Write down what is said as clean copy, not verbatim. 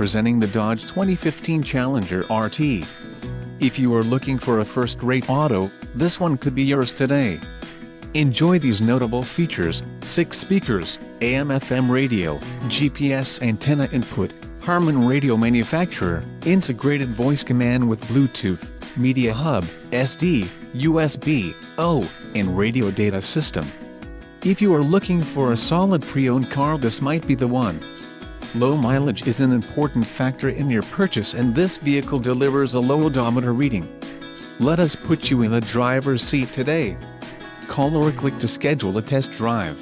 presenting the Dodge 2015 Challenger RT. If you are looking for a first-rate auto, this one could be yours today. Enjoy these notable features: 6 speakers, AM/FM radio, GPS antenna input, Harman radio manufacturer, integrated voice command with Bluetooth, media hub, SD, USB, O, and radio data system. If you are looking for a solid pre-owned car, this might be the one. Low mileage is an important factor in your purchase, and this vehicle delivers a low odometer reading. Let us put you in the driver's seat today. Call or click to schedule a test drive.